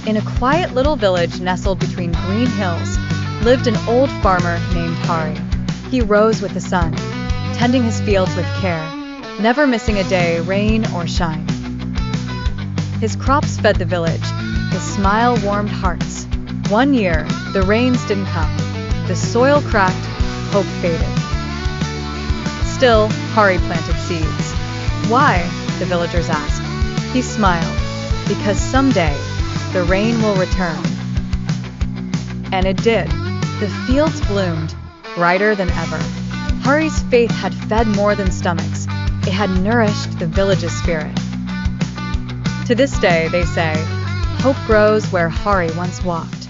In a quiet little village nestled between green hills, lived an old farmer named Hari. He rose with the sun, tending his fields with care, never missing a day, rain or shine. His crops fed the village, his smile warmed hearts. One year, the rains didn't come. The soil cracked, hope faded. Still, Hari planted seeds. Why? The villagers asked. He smiled, because someday, the rain will return. And it did. The fields bloomed, brighter than ever. Hari's faith had fed more than stomachs. It had nourished the village's spirit. To this day, they say, hope grows where Hari once walked.